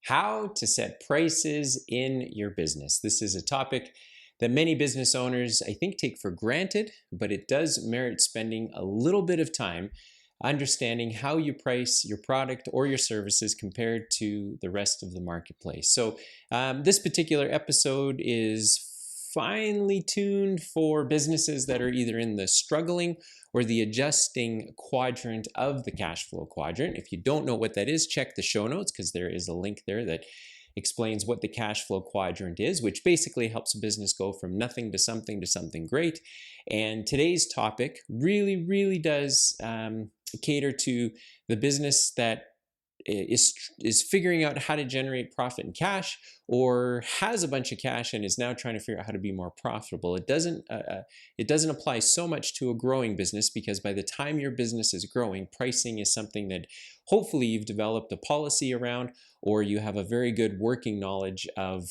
How to set prices in your business. This is a topic that many business owners, I think, take for granted, but it does merit spending a little bit of time understanding how you price your product or your services compared to the rest of the marketplace. So, this particular episode is finely tuned for businesses that are either in the struggling or the adjusting quadrant of the cash flow quadrant. If you don't know what that is, check the show notes because there is a link there that explains what the cash flow quadrant is, which basically helps a business go from nothing to something great. And today's topic really does cater to the business that is figuring out how to generate profit and cash, or has a bunch of cash and is now trying to figure out how to be more profitable. It doesn't apply so much to a growing business, because by the time your business is growing, pricing is something that hopefully you've developed a policy around, or you have a very good working knowledge of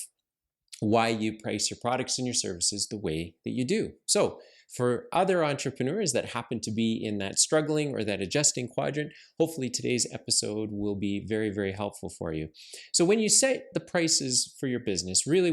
why you price your products and your services the way that you do. So for other entrepreneurs that happen to be in that struggling or that adjusting quadrant, hopefully today's episode will be very helpful for you. So when you set the prices for your business, really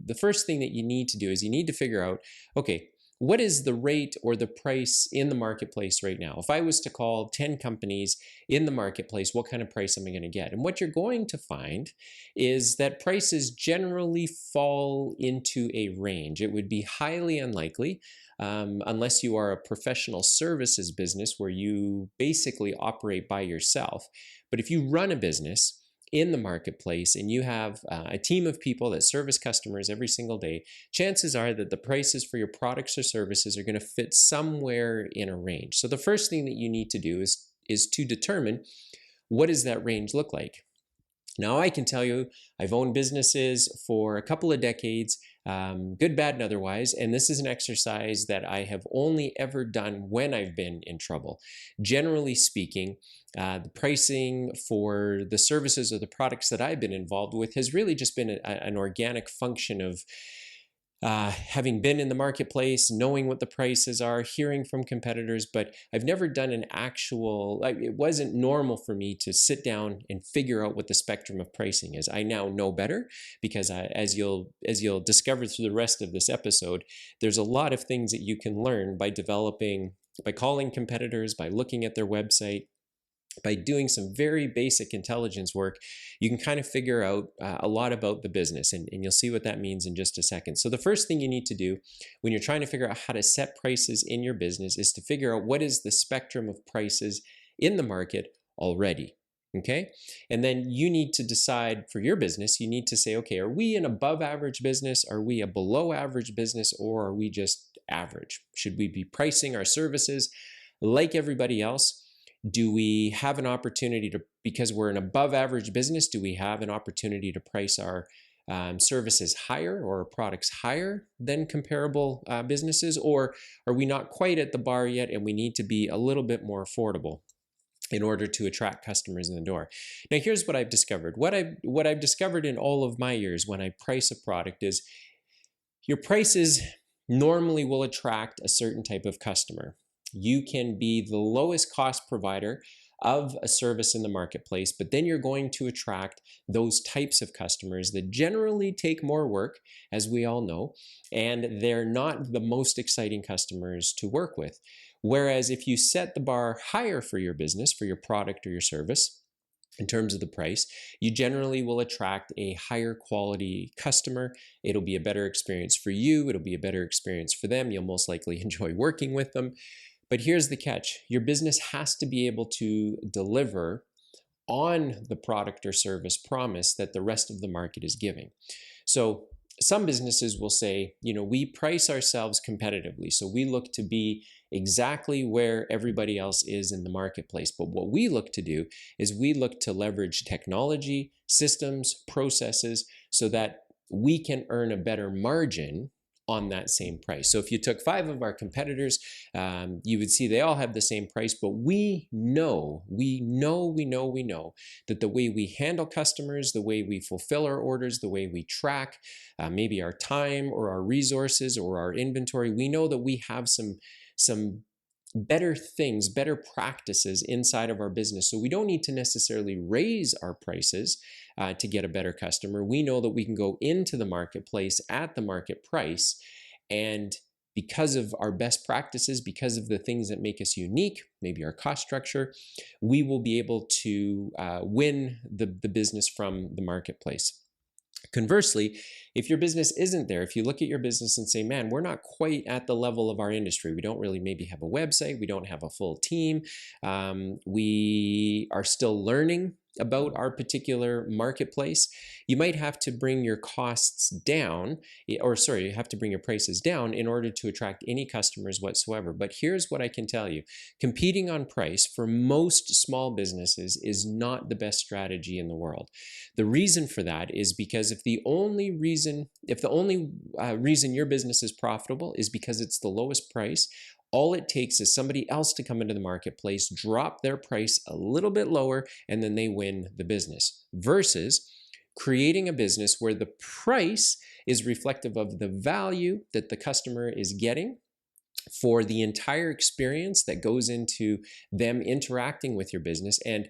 the first thing that you need to do is you need to figure out, okay, what is the rate or the price in the marketplace right now? If I was to call 10 companies in the marketplace, what kind of price am I going to get? And what you're going to find is that prices generally fall into a range. It would be highly unlikely, unless you are a professional services business where you basically operate by yourself. But if you run a business in the marketplace and you have a team of people that service customers every single day, chances are that the prices for your products or services are going to fit somewhere in a range. So the first thing that you need to do is to determine, what does that range look like? Now, I can tell you, I've owned businesses for a couple of decades, good, bad, and otherwise, and this is an exercise that I have only ever done when I've been in trouble. Generally speaking, the pricing for the services or the products that I've been involved with has really just been an organic function of having been in the marketplace, knowing what the prices are, hearing from competitors, but I've never done it wasn't normal for me to sit down and figure out what the spectrum of pricing is. I now know better, because as you'll discover through the rest of this episode, there's a lot of things that you can learn by calling competitors, by looking at their website. By doing some very basic intelligence work, you can kind of figure out a lot about the business, and you'll see what that means in just a second. So the first thing you need to do when you're trying to figure out how to set prices in your business is to figure out what is the spectrum of prices in the market already. Okay? And then you need to decide for your business, you need to say, okay, are we an above average business? Are we a below average business? Or are we just average? Should we be pricing our services like everybody else? Do we have an opportunity because we're an above average business, do we have an opportunity to price our services higher or our products higher than comparable businesses? Or are we not quite at the bar yet and we need to be a little bit more affordable in order to attract customers in the door? Now, here's what I've discovered. What I've discovered in all of my years when I price a product is your prices normally will attract a certain type of customer. You can be the lowest cost provider of a service in the marketplace, but then you're going to attract those types of customers that generally take more work, as we all know, and they're not the most exciting customers to work with. Whereas if you set the bar higher for your business, for your product or your service, in terms of the price, you generally will attract a higher quality customer. It'll be a better experience for you. It'll be a better experience for them. You'll most likely enjoy working with them. But here's the catch. Your business has to be able to deliver on the product or service promise that the rest of the market is giving. So some businesses will say, we price ourselves competitively. So we look to be exactly where everybody else is in the marketplace. But what we look to do is we look to leverage technology, systems, processes, so that we can earn a better margin on that same price. So if you took 5 of our competitors, you would see they all have the same price, but we know that the way we handle customers, the way we fulfill our orders, the way we track maybe our time or our resources or our inventory, we know that we have some better things, better practices inside of our business. So we don't need to necessarily raise our prices to get a better customer. We know that we can go into the marketplace at the market price, and because of our best practices, because of the things that make us unique, maybe our cost structure, we will be able to win the business from the marketplace. Conversely, if your business isn't there, if you look at your business and say, man, we're not quite at the level of our industry, we don't really maybe have a website, we don't have a full team, we are still learning about our particular marketplace, you might have to bring your costs down, you have to bring your prices down in order to attract any customers whatsoever. But here's what I can tell you. Competing on price for most small businesses is not the best strategy in the world. The reason for that is because if the only reason your business is profitable is because it's the lowest price, all it takes is somebody else to come into the marketplace, drop their price a little bit lower, and then they win the business. Versus creating a business where the price is reflective of the value that the customer is getting for the entire experience that goes into them interacting with your business. And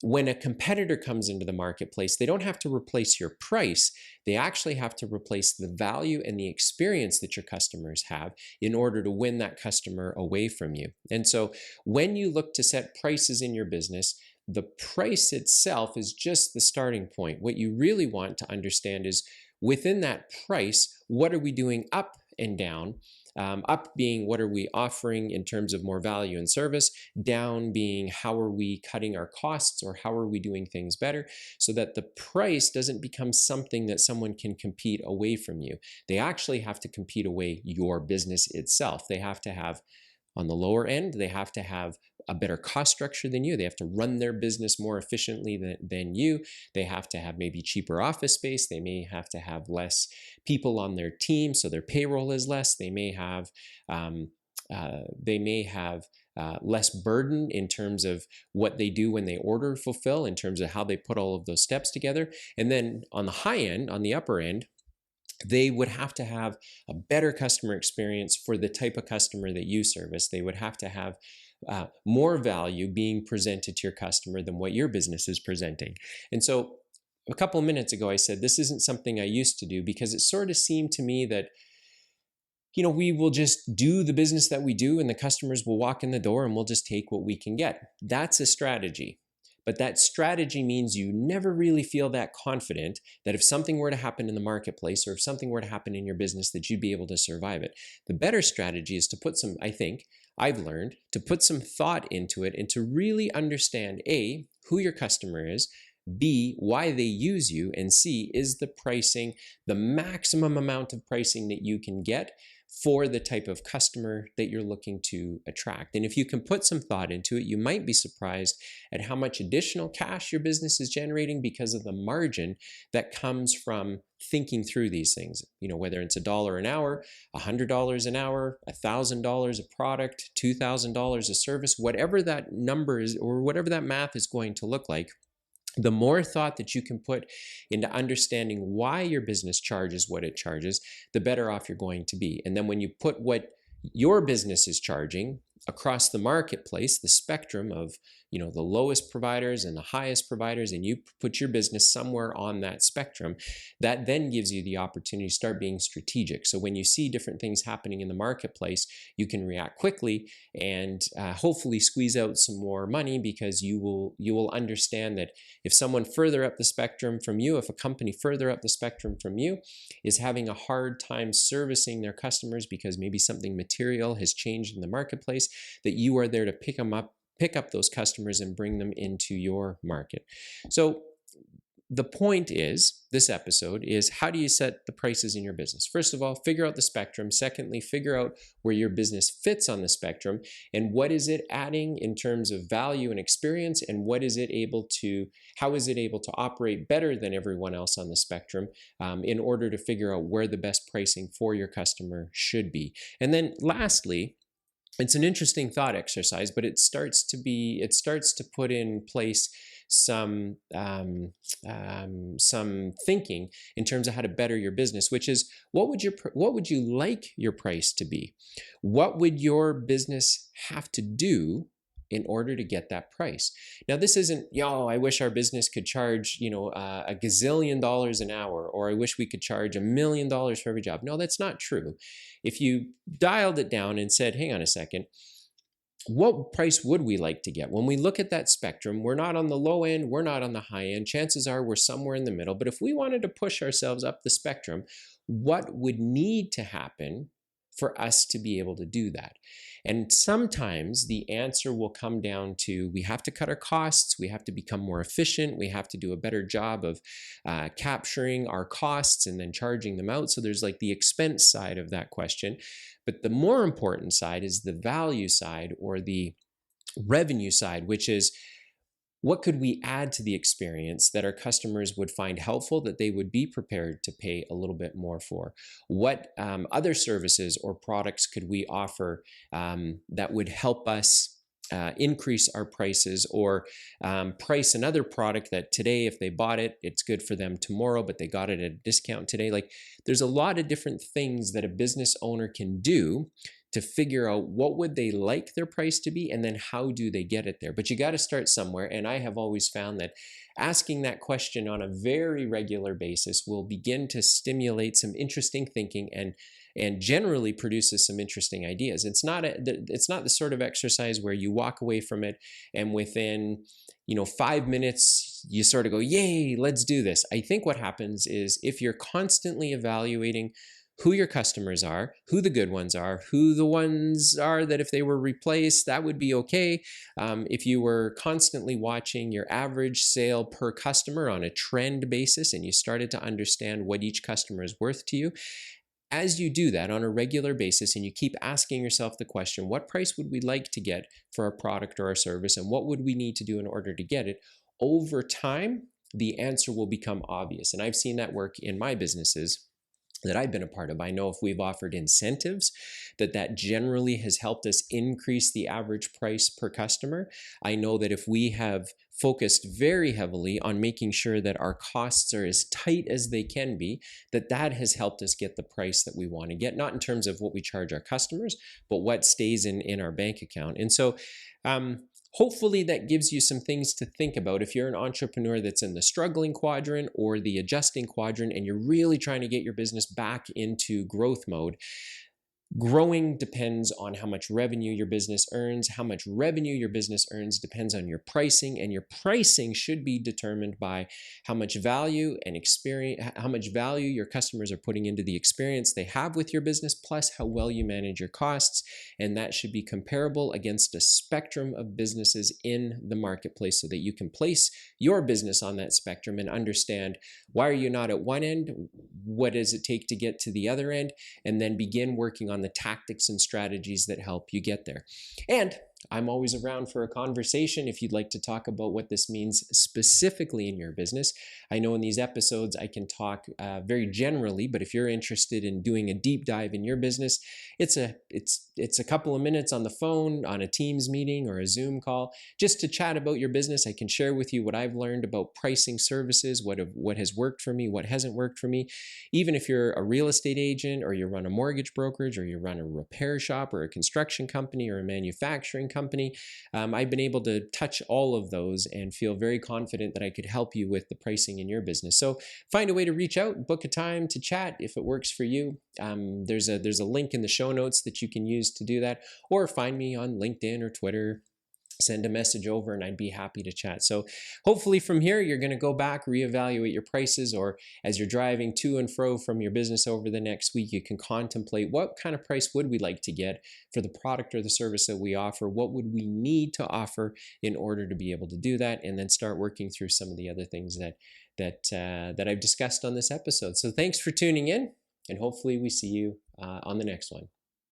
when a competitor comes into the marketplace, they don't have to replace your price. They actually have to replace the value and the experience that your customers have in order to win that customer away from you. And so when you look to set prices in your business, the price itself is just the starting point. What you really want to understand is within that price, what are we doing up and down? Up being what are we offering in terms of more value and service, down being how are we cutting our costs or how are we doing things better, so that the price doesn't become something that someone can compete away from you. They actually have to compete away your business itself. They have to have, on the lower end, they have to have a better cost structure than you. They have to run their business more efficiently than you. They have to have maybe cheaper office space. They may have to have less people on their team, so their payroll is less. They may have less burden in terms of what they do when they order fulfill, in terms of how they put all of those steps together. And then on the high end, on the upper end, they would have to have a better customer experience for the type of customer that you service. They would have to have more value being presented to your customer than what your business is presenting. And so a couple of minutes ago, I said this isn't something I used to do because it sort of seemed to me that, we will just do the business that we do and the customers will walk in the door and we'll just take what we can get. That's a strategy. But that strategy means you never really feel that confident that if something were to happen in the marketplace or if something were to happen in your business that you'd be able to survive it. The better strategy is to put some, I think, I've learned, to put some thought into it and to really understand A, who your customer is, B, why they use you, and C, is the pricing the maximum amount of pricing that you can get for the type of customer that you're looking to attract. And if you can put some thought into it, you might be surprised at how much additional cash your business is generating because of the margin that comes from thinking through these things. Whether it's $1 an hour, $100 an hour, $1,000 a product, $2,000 a service, whatever that number is or whatever that math is going to look like. The more thought that you can put into understanding why your business charges what it charges, the better off you're going to be. And then when you put what your business is charging across the marketplace, the spectrum of, the lowest providers and the highest providers, and you put your business somewhere on that spectrum, that then gives you the opportunity to start being strategic. So when you see different things happening in the marketplace, you can react quickly and hopefully squeeze out some more money, because you will understand that if someone further up the spectrum from you, if a company further up the spectrum from you is having a hard time servicing their customers because maybe something material has changed in the marketplace, that you are there to pick up those customers and bring them into your market. So the point is, this episode is, how do you set the prices in your business? First of all, figure out the spectrum. Secondly, figure out where your business fits on the spectrum and what is it adding in terms of value and experience, and how is it able to operate better than everyone else on the spectrum in order to figure out where the best pricing for your customer should be. And then lastly, It's an interesting thought exercise, but it starts to put in place some thinking in terms of how to better your business, which is what would you like your price to be? What would your business have to do in order to get that price? Now, this isn't, I wish our business could charge, a gazillion dollars an hour, or I wish we could charge $1 million for every job. No, that's not true. If you dialed it down and said, hang on a second, what price would we like to get? When we look at that spectrum, we're not on the low end, we're not on the high end. Chances are we're somewhere in the middle. But if we wanted to push ourselves up the spectrum, what would need to happen for us to be able to do that? And sometimes the answer will come down to we have to cut our costs, we have to become more efficient, we have to do a better job of capturing our costs and then charging them out. So there's like the expense side of that question. But the more important side is the value side, or the revenue side, which is what could we add to the experience that our customers would find helpful, that they would be prepared to pay a little bit more for? What other services or products could we offer that would help us increase our prices, or price another product that today, if they bought it, it's good for them tomorrow, but they got it at a discount today? Like, there's a lot of different things that a business owner can do to figure out what would they like their price to be, and then how do they get it there. But you got to start somewhere, and I have always found that asking that question on a very regular basis will begin to stimulate some interesting thinking, and generally produces some interesting ideas. It's not the sort of exercise where you walk away from it and within 5 minutes you sort of go, yay, let's do this. I think what happens is, if you're constantly evaluating who your customers are, who the good ones are, who the ones are that if they were replaced, that would be okay. If you were constantly watching your average sale per customer on a trend basis, and you started to understand what each customer is worth to you, as you do that on a regular basis, and you keep asking yourself the question, what price would we like to get for our product or our service, and what would we need to do in order to get it? Over time, the answer will become obvious. And I've seen that work in my businesses that I've been a part of. I know if we've offered incentives, that generally has helped us increase the average price per customer. I know that if we have focused very heavily on making sure that our costs are as tight as they can be, that has helped us get the price that we want to get, not in terms of what we charge our customers, but what stays in our bank account. And so hopefully that gives you some things to think about if you're an entrepreneur that's in the struggling quadrant or the adjusting quadrant, and you're really trying to get your business back into growth mode. Growing depends on how much revenue your business earns. How much revenue your business earns depends on your pricing, and your pricing should be determined by how much value and experience, how much value your customers are putting into the experience they have with your business, plus how well you manage your costs. And that should be comparable against a spectrum of businesses in the marketplace, so that you can place your business on that spectrum and understand, why are you not at one end? What does it take to get to the other end? And then begin working on the tactics and strategies that help you get there. And I'm always around for a conversation if you'd like to talk about what this means specifically in your business. I know in these episodes I can talk very generally, but if you're interested in doing a deep dive in your business, it's a couple of minutes on the phone, on a Teams meeting or a Zoom call, just to chat about your business. I can share with you what I've learned about pricing services, what has worked for me, what hasn't worked for me. Even if you're a real estate agent, or you run a mortgage brokerage, or you run a repair shop, or a construction company, or a manufacturing company, I've been able to touch all of those and feel very confident that I could help you with the pricing in your business. So find a way to reach out, book a time to chat if it works for you. There's a link in the show notes that you can use to do that, or find me on LinkedIn or Twitter. Send a message over and I'd be happy to chat. So hopefully from here, you're going to go back, reevaluate your prices, or as you're driving to and fro from your business over the next week, you can contemplate, what kind of price would we like to get for the product or the service that we offer? What would we need to offer in order to be able to do that? And then start working through some of the other things that I've discussed on this episode. So thanks for tuning in, and hopefully we see you on the next one.